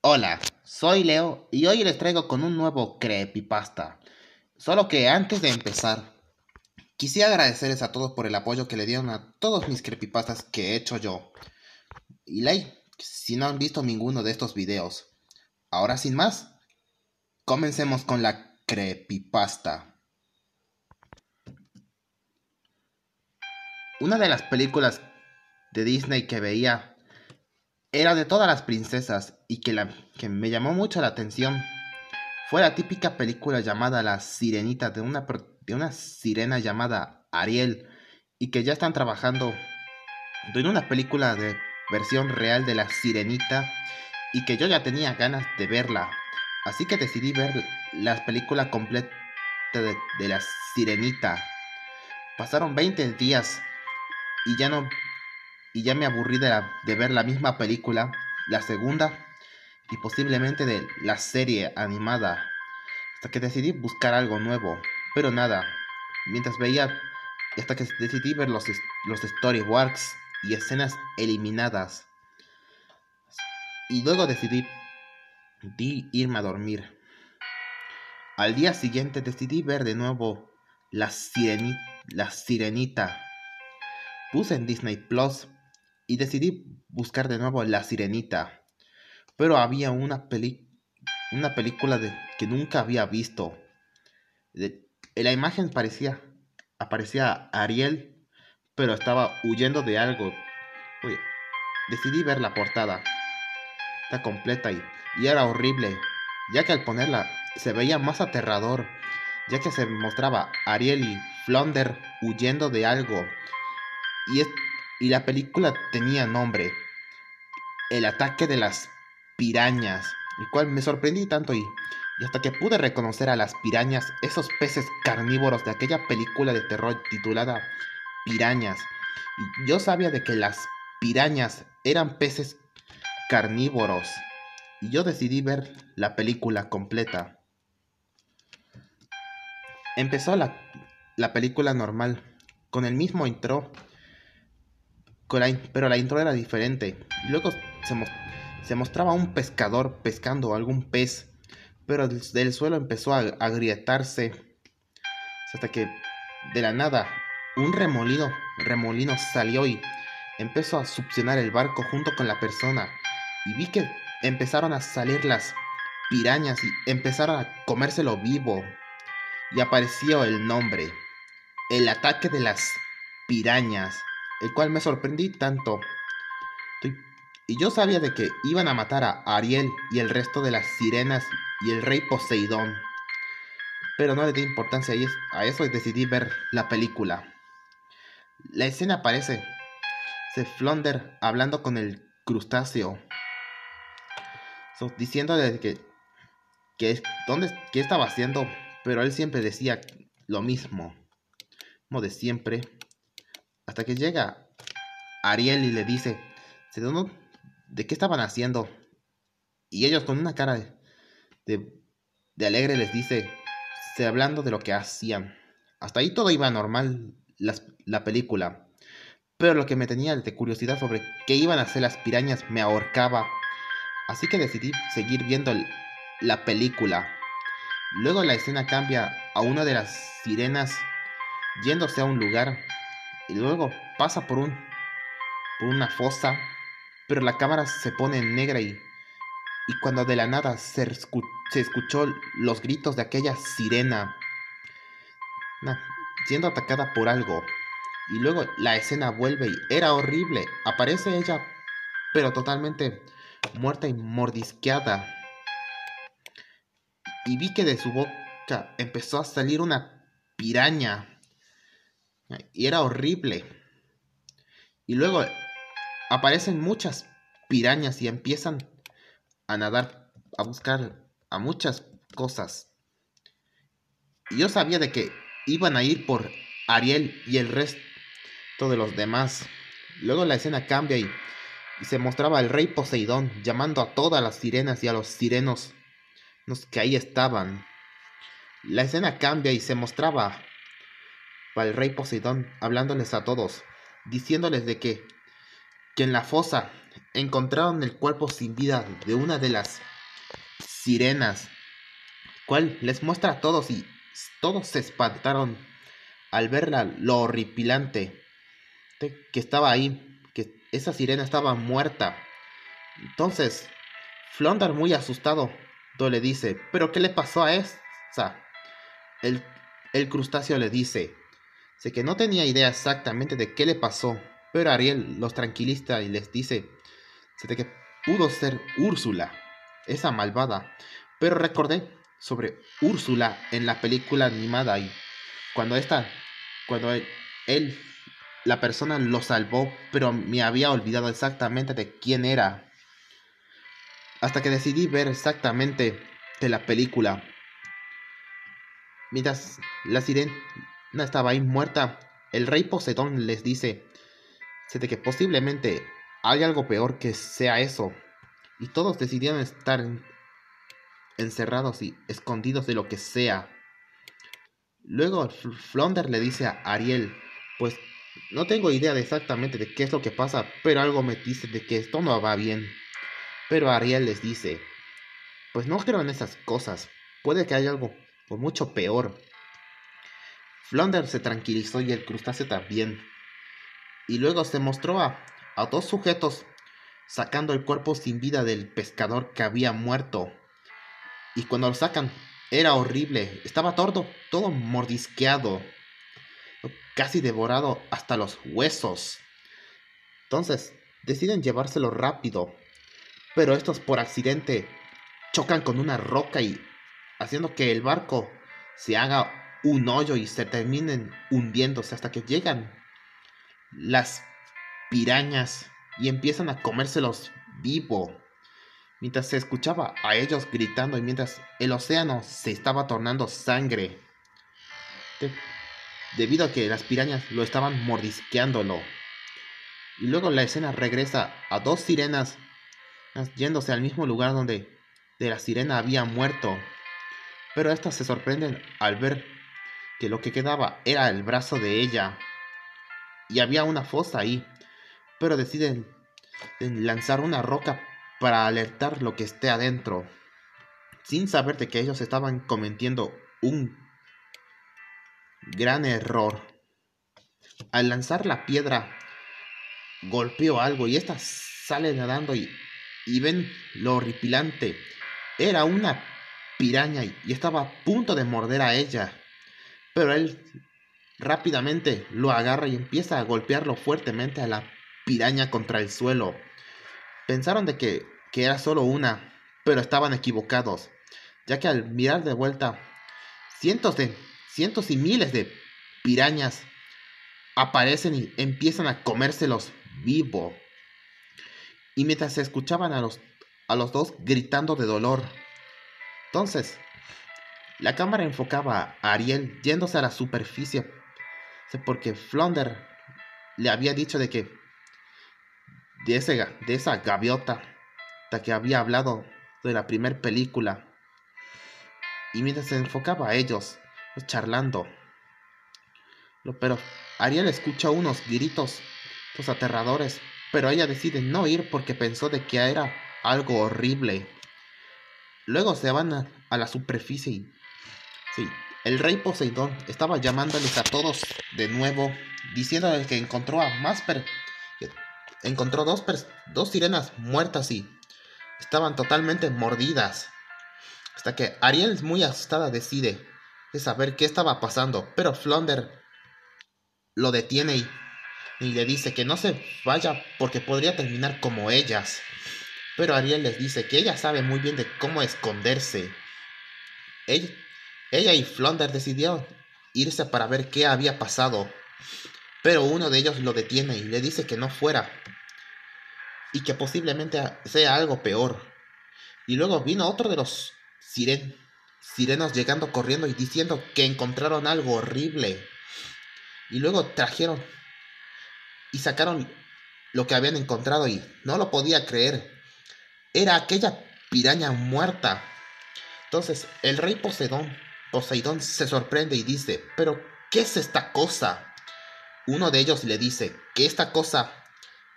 Hola, soy Leo y hoy les traigo con un nuevo creepypasta. Solo que antes de empezar, quisiera agradecerles a todos por el apoyo que le dieron a todos mis creepypastas que he hecho yo. Y si no han visto ninguno de estos videos. Ahora sin más, comencemos con la creepypasta. Una de las películas de Disney que veía era de todas las princesas y que me llamó mucho la atención. Fue la típica película llamada La Sirenita de una sirena llamada Ariel y que ya están trabajando en una película de versión real de La Sirenita y que yo ya tenía ganas de verla. Así que decidí ver la película completa de La Sirenita. Pasaron 20 días y ya no y ya me aburrí de ver la misma película, la segunda y posiblemente de la serie animada, hasta que decidí buscar algo nuevo, pero nada, mientras veía, hasta que decidí ver los storyboards y escenas eliminadas, y luego decidí irme a dormir. Al día siguiente decidí ver de nuevo la Sirenita. Puse en Disney Plus y decidí buscar de nuevo La Sirenita, pero había una película que nunca había visto. En la imagen aparecía Ariel, pero estaba huyendo de algo. Oye, decidí ver la portada, está completa y era horrible, ya que al ponerla se veía más aterrador, ya que se mostraba Ariel y Flounder huyendo de algo, y, es, y la película tenía nombre, El ataque de las pirañas, el cual me sorprendí tanto y hasta que pude reconocer a las pirañas, esos peces carnívoros de aquella película de terror titulada Pirañas. Y yo sabía de que las pirañas eran peces carnívoros y yo decidí ver la película completa. Empezó la película normal, con el mismo intro, pero la intro era diferente. Y luego se mostraba un pescador pescando algún pez, pero del suelo empezó a agrietarse hasta que de la nada un remolino salió y empezó a succionar el barco junto con la persona. Y vi que empezaron a salir las pirañas y empezaron a comérselo vivo. Y apareció el nombre, El ataque de las pirañas, el cual me sorprendí tanto. Y yo sabía de que iban a matar a Ariel y el resto de las sirenas y el rey Poseidón. Pero no le di importancia a eso y decidí ver la película. La escena aparece, se Flounder hablando con el crustáceo, diciéndole qué estaba haciendo, pero él siempre decía lo mismo, como de siempre, hasta que llega Ariel y le dice, ¿de qué estaban haciendo? Y ellos con una cara de, de alegre les dice, hablando de lo que hacían. Hasta ahí todo iba normal, la película. Pero lo que me tenía de curiosidad sobre qué iban a hacer las pirañas me ahorcaba. Así que decidí seguir viendo la película. Luego la escena cambia a una de las sirenas yéndose a un lugar. Y luego pasa por una fosa. Pero la cámara se pone en negra y cuando de la nada se escuchó los gritos de aquella sirena siendo atacada por algo. Y luego la escena vuelve y era horrible. Aparece ella, pero totalmente muerta y mordisqueada. Y vi que de su boca empezó a salir una piraña. Y era horrible. Y luego aparecen muchas pirañas y empiezan a nadar, a buscar a muchas cosas. Y yo sabía de que iban a ir por Ariel y el resto de los demás. Luego la escena cambia y se mostraba al rey Poseidón llamando a todas las sirenas y a los sirenos los que ahí estaban. La escena cambia y se mostraba al rey Poseidón hablándoles a todos, diciéndoles de que en la fosa encontraron el cuerpo sin vida de una de las sirenas, cual les muestra a todos y todos se espantaron al verla lo horripilante que estaba ahí, que esa sirena estaba muerta. Entonces, Flounder muy asustado le dice, ¿pero qué le pasó a esa? El, el crustáceo le dice, sé que no tenía idea exactamente de qué le pasó, pero Ariel los tranquiliza y les dice, sé que pudo ser Úrsula, esa malvada, pero recordé sobre Úrsula en la película animada y cuando cuando él, la persona lo salvó, pero me había olvidado exactamente de quién era, hasta que decidí ver exactamente de la película. Mientras la sirena estaba ahí muerta, el rey Poseidón les dice de que posiblemente hay algo peor que sea eso, y todos decidieron estar encerrados y escondidos de lo que sea. Luego Flounder le dice a Ariel, pues no tengo idea de exactamente de qué es lo que pasa, pero algo me dice de que esto no va bien. Pero Ariel les dice, pues no creo en esas cosas, puede que haya algo mucho peor. Flounder se tranquilizó y el crustáceo también. Y luego se mostró a dos sujetos sacando el cuerpo sin vida del pescador que había muerto. Y cuando lo sacan, era horrible, estaba todo mordisqueado, casi devorado hasta los huesos. Entonces, deciden llevárselo rápido, pero estos por accidente chocan con una roca y haciendo que el barco se haga un hoyo y se terminen hundiéndose hasta que llegan las pirañas y empiezan a comérselos vivo. Mientras se escuchaba a ellos gritando y mientras el océano se estaba tornando sangre, debido a que las pirañas lo estaban mordisqueándolo. Y luego la escena regresa a dos sirenas yéndose al mismo lugar donde de la sirena había muerto. Pero estas se sorprenden al ver que lo que quedaba era el brazo de ella. Y había una fosa ahí. Pero deciden lanzar una roca para alertar lo que esté adentro. Sin saber de que ellos estaban cometiendo un gran error. Al lanzar la piedra, golpeó algo y esta sale nadando y ven lo horripilante. Era una piraña y estaba a punto de morder a ella. Pero él rápidamente lo agarra y empieza a golpearlo fuertemente a la piraña contra el suelo. Pensaron de que era solo una, pero estaban equivocados, ya que al mirar de vuelta, cientos y miles de pirañas aparecen y empiezan a comérselos vivo. Y mientras se escuchaban a los dos gritando de dolor. Entonces, la cámara enfocaba a Ariel yéndose a la superficie, porque Flounder le había dicho de que de esa gaviota de que había hablado de la primera película. Y mientras se enfocaba a ellos, charlando, pero Ariel escucha unos gritos aterradores, pero ella decide no ir porque pensó de que era algo horrible. Luego se van a la superficie y sí, el rey Poseidón estaba llamándoles a todos de nuevo, diciéndoles que encontró encontró dos sirenas muertas y estaban totalmente mordidas. Hasta que Ariel, muy asustada, decide de saber qué estaba pasando, pero Flounder lo detiene y le dice que no se vaya porque podría terminar como ellas. Pero Ariel les dice que ella sabe muy bien de cómo esconderse. Ella y Flounder decidieron irse para ver qué había pasado, pero uno de ellos lo detiene y le dice que no fuera y que posiblemente sea algo peor. Y luego vino otro de los sirenos llegando corriendo y diciendo que encontraron algo horrible. Y luego trajeron y sacaron lo que habían encontrado y no lo podía creer. Era aquella piraña muerta. Entonces el rey Poseidón se sorprende y dice, ¿pero qué es esta cosa? Uno de ellos le dice que esta cosa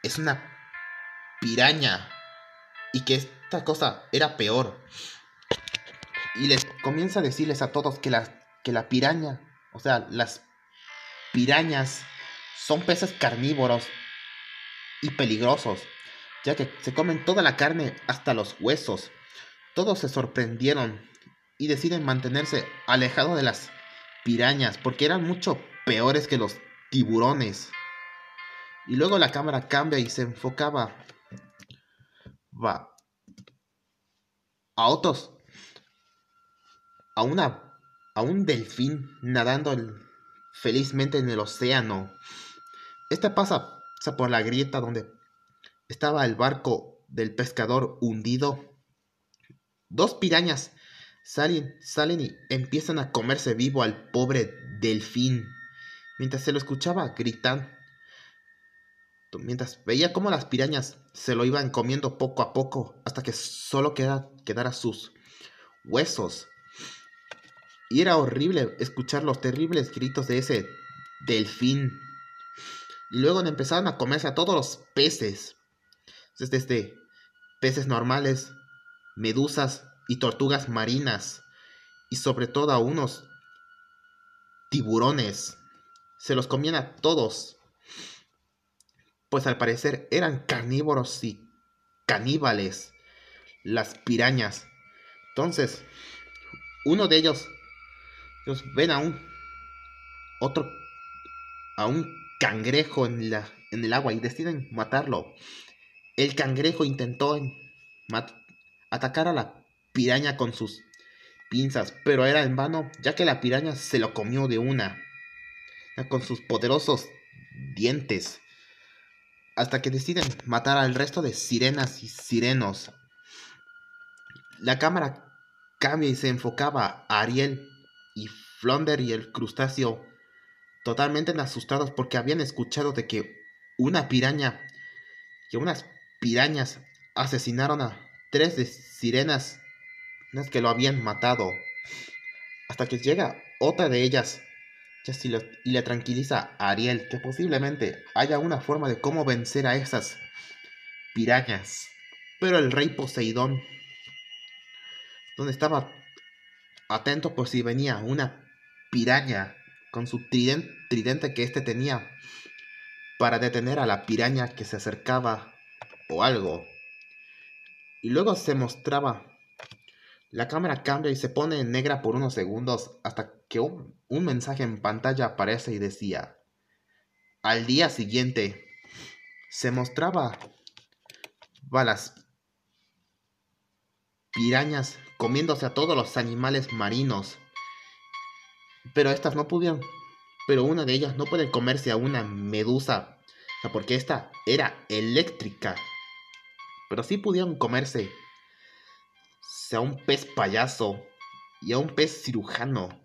es una piraña y que esta cosa era peor. Y les comienza a decirles a todos que la piraña, o sea, las pirañas son peces carnívoros y peligrosos, ya que se comen toda la carne hasta los huesos. Todos se sorprendieron y deciden mantenerse alejados de las pirañas porque eran mucho peores que los tiburones. Y luego la cámara cambia y se enfocaba a otros, a una a un delfín nadando felizmente en el océano. Este pasa por la grieta donde estaba el barco del pescador hundido. Dos pirañas salen y empiezan a comerse vivo al pobre delfín. Mientras se lo escuchaba gritar, mientras veía cómo las pirañas se lo iban comiendo poco a poco hasta que solo quedara sus huesos. Y era horrible escuchar los terribles gritos de ese delfín. Y luego empezaron a comerse a todos los peces. Desde peces normales, medusas y tortugas marinas. Y sobre todo a unos tiburones. Se los comían a todos. Pues al parecer eran carnívoros y caníbales. Las pirañas. Entonces, uno de ellos ven a un cangrejo en el agua y deciden matarlo. El cangrejo intentó atacar a la piraña con sus pinzas, pero era en vano, ya que la piraña se lo comió de una, con sus poderosos dientes, hasta que deciden matar al resto de sirenas y sirenos. La cámara cambia y se enfocaba a Ariel y Flounder y el crustáceo, totalmente asustados porque habían escuchado de que unas pirañas asesinaron a 3 de sirenas que lo habían matado. Hasta que llega otra de ellas y le tranquiliza a Ariel que posiblemente haya una forma de cómo vencer a esas pirañas. Pero el rey Poseidón, donde estaba atento por si venía una piraña con su tridente que tenía para detener a la piraña que se acercaba o algo. Y luego se mostraba. La cámara cambia y se pone en negra por unos segundos hasta que un mensaje en pantalla aparece y decía: al día siguiente. Se mostraba a las pirañas comiéndose a todos los animales marinos. Pero estas no pudieron. Pero una de ellas no puede comerse a una medusa, porque esta era eléctrica. Pero sí pudieron comerse a un pez payaso y a un pez cirujano,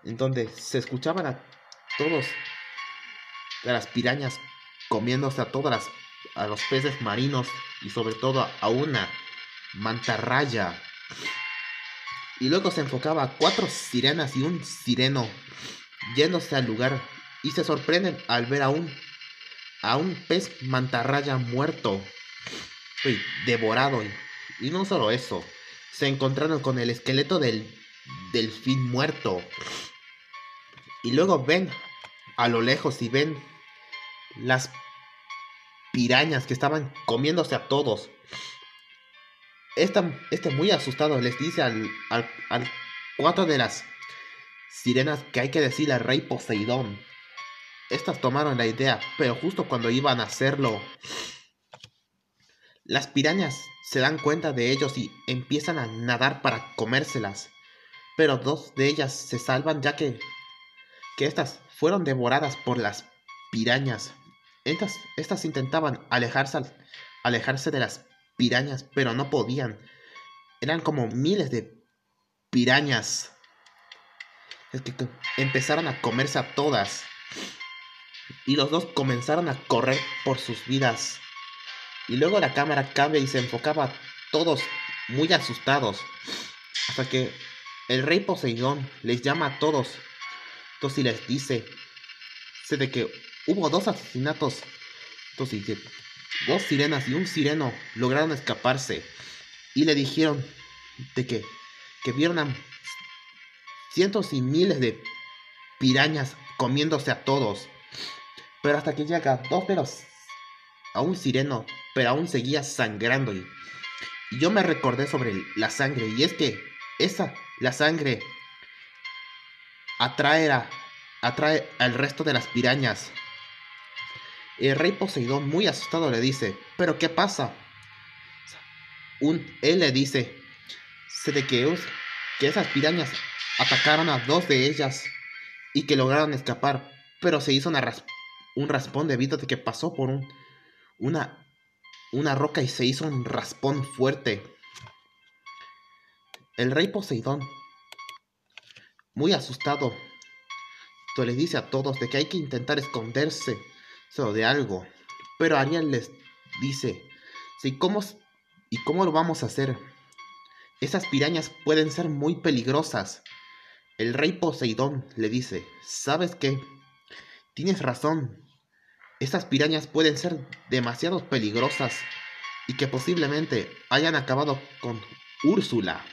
en donde se escuchaban a todos a las pirañas comiéndose a los peces marinos y sobre todo a una mantarraya. Y luego se enfocaba a 4 sirenas y un sireno yéndose al lugar y se sorprenden al ver a un pez mantarraya muerto y devorado. Y no solo eso, se encontraron con el esqueleto del delfín muerto. Y luego ven a lo lejos y ven las pirañas que estaban comiéndose a todos. Muy asustado les dice al 4 de las sirenas que hay que decirle al rey Poseidón. Estas tomaron la idea, pero justo cuando iban a hacerlo, las pirañas se dan cuenta de ellos y empiezan a nadar para comérselas. Pero 2 de ellas se salvan ya que estas fueron devoradas por las pirañas. Estas intentaban alejarse de las pirañas, pero no podían. Eran como miles de pirañas. Es que empezaron a comerse a todas. Y los 2 comenzaron a correr por sus vidas. Y luego la cámara cambia y se enfocaba a todos muy asustados. Hasta que el rey Poseidón les llama a todos. Entonces les dice de que hubo 2 asesinatos. Entonces Dos sirenas y un sireno lograron escaparse y le dijeron que vieron a cientos y miles de pirañas comiéndose a todos. Pero hasta que llega dos de los a un sireno, pero aún seguía sangrando. Y yo me recordé sobre la sangre, y es que la sangre atrae al resto de las pirañas. El rey Poseidón, muy asustado, le dice: ¿pero qué pasa? Él le dice que esas pirañas atacaron a dos de ellas y que lograron escapar, pero se hizo un raspón debido a que pasó por una roca y se hizo un raspón fuerte. El rey Poseidón, muy asustado, les dice a todos de que hay que intentar esconderse de algo, pero Ariel les dice: ¿sí, cómo lo vamos a hacer? Esas pirañas pueden ser muy peligrosas. El rey Poseidón le dice: ¿sabes qué? Tienes razón. Esas pirañas pueden ser demasiado peligrosas y que posiblemente hayan acabado con Úrsula.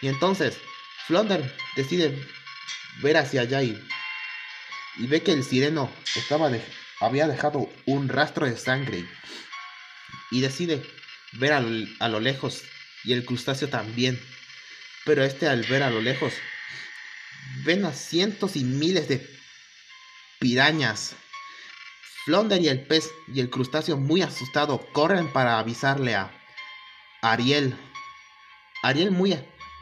Y entonces Flounder decide ver hacia allá y ve que el sireno había dejado un rastro de sangre y decide ver a lo lejos, y el crustáceo también. Pero al ver a lo lejos, ven a cientos y miles de pirañas. Flounder y el pez y el crustáceo, muy asustado, corren para avisarle a Ariel. Ariel,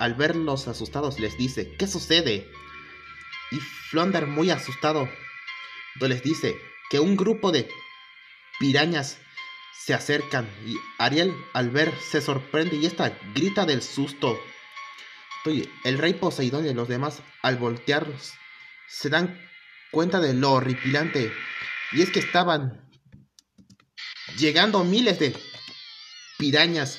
al verlos asustados, les dice: ¿qué sucede? Y Flounder, muy asustado, les dice que un grupo de pirañas se acercan, y Ariel, al ver, se sorprende y grita del susto. El rey Poseidón y los demás, al voltear, se dan cuenta de lo horripilante, y es que estaban llegando miles de pirañas.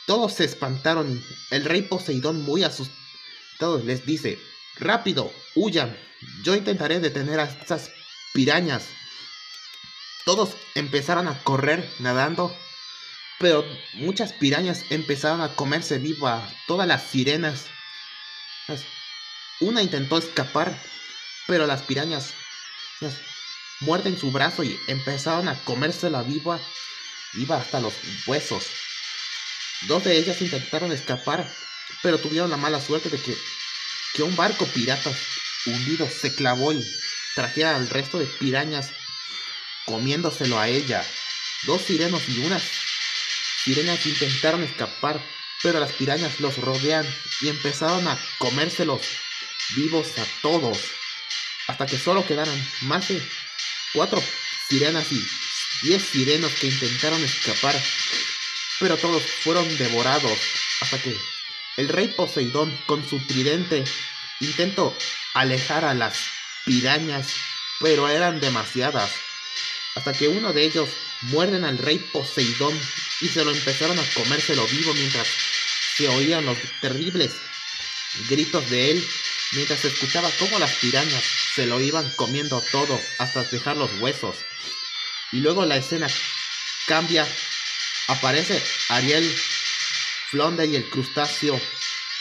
Todos se espantaron y el rey Poseidón, muy asustado, les dice: rápido, huyan, yo intentaré detener a estas pirañas. Todos empezaron a correr nadando, pero muchas pirañas empezaron a comerse viva todas las sirenas. Una intentó escapar, pero las pirañas muerden su brazo y empezaron a comérsela viva hasta los huesos. Dos de ellas intentaron escapar, pero tuvieron la mala suerte de que un barco pirata hundido se clavó y trajera al resto de pirañas comiéndoselo a ella. Dos sirenos y unas sirenas intentaron escapar, pero las pirañas los rodean y empezaron a comérselos vivos a todos, hasta que solo quedaron más de 4 sirenas y 10 sirenos que intentaron escapar, pero todos fueron devorados, hasta que el rey Poseidón, con su tridente, intentó alejar a las pirañas, pero eran demasiadas, hasta que uno de ellos muerden al rey Poseidón y se lo empezaron a comérselo vivo, mientras se oían los terribles gritos de él, mientras se escuchaba cómo las pirañas se lo iban comiendo todo hasta dejar los huesos. Y luego la escena cambia, aparece Ariel, Flounder y el crustáceo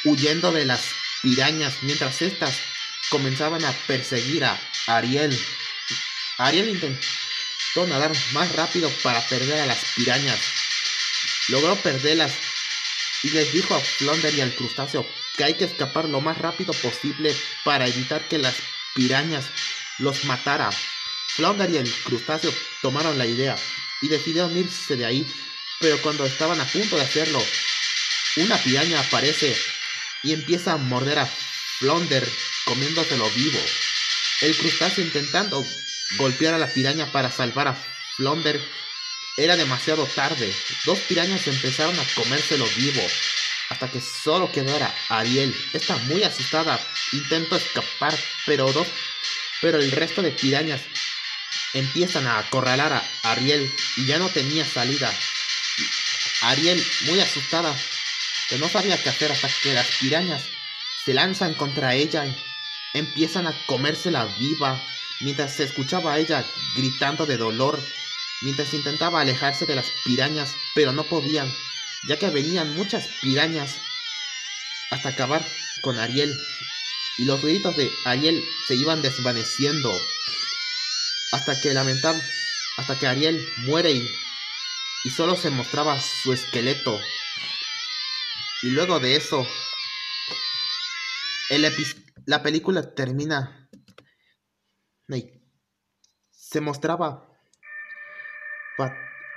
huyendo de las pirañas, mientras estas comenzaban a perseguir a Ariel. Ariel intentó nadar más rápido para perder a las pirañas. Logró perderlas y les dijo a Flounder y al crustáceo que hay que escapar lo más rápido posible para evitar que las pirañas los matara. Flounder y el crustáceo tomaron la idea y decidieron irse de ahí, pero cuando estaban a punto de hacerlo, una piraña aparece y empieza a morder a Flounder, comiéndoselo vivo. El crustáceo, intentando golpear a la piraña para salvar a Flounder, era demasiado tarde. Dos pirañas empezaron a comérselo vivo, hasta que solo quedara Ariel. Está muy asustada, intentó escapar, pero el resto de pirañas empiezan a acorralar a Ariel y ya no tenía salida. Ariel, muy asustada, que no sabía qué hacer, hasta que las pirañas se lanzan contra ella y empiezan a comérsela viva, mientras se escuchaba a ella gritando de dolor, mientras intentaba alejarse de las pirañas, pero no podían, ya que venían muchas pirañas hasta acabar con Ariel, y los ruiditos de Ariel se iban desvaneciendo hasta que Ariel muere y solo se mostraba su esqueleto. Y luego de eso, la película termina y se mostraba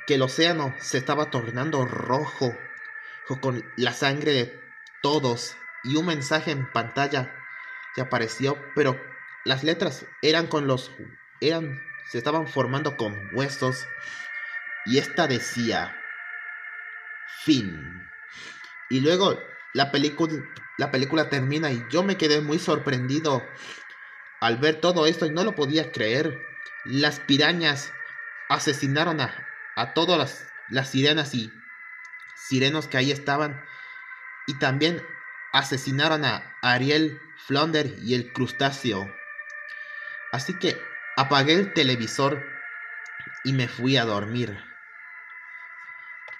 que el océano se estaba tornando rojo con la sangre de todos, y un mensaje en pantalla que apareció, pero las letras se estaban formando con huesos, y esta decía fin. Y luego la película termina y yo me quedé muy sorprendido al ver todo esto y no lo podía creer. Las pirañas asesinaron a todas las sirenas y sirenos que ahí estaban, y también asesinaron a Ariel, Flounder y el crustáceo. Así que apagué el televisor y me fui a dormir.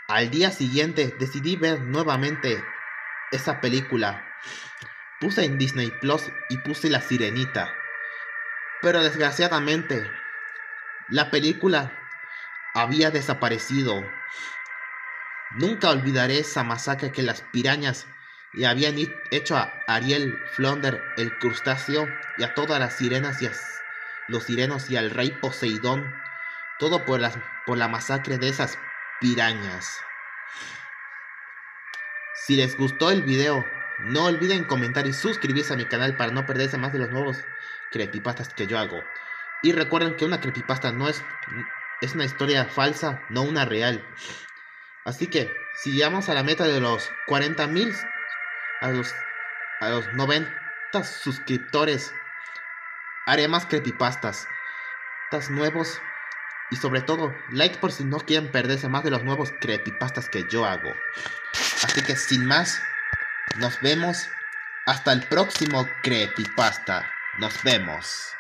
Al día siguiente decidí ver nuevamente esa película. Puse en Disney Plus y puse La Sirenita, pero desgraciadamente la película había desaparecido. Nunca olvidaré esa masacre que las pirañas le habían hecho a Ariel, Flounder, el crustáceo, y a todas las sirenas y a los sirenos y al rey Poseidón. Todo por la masacre de esas pirañas. Si les gustó el video, no olviden comentar y suscribirse a mi canal para no perderse más de los nuevos creepypastas que yo hago. Y recuerden que una creepypasta es una historia falsa, no una real. Así que si llegamos a la meta de los 40,000, a los 90 suscriptores, haré más creepypastas nuevos. Y sobre todo, like por si no quieren perderse más de los nuevos creepypastas que yo hago. Así que sin más, nos vemos hasta el próximo creepypasta. Nos vemos.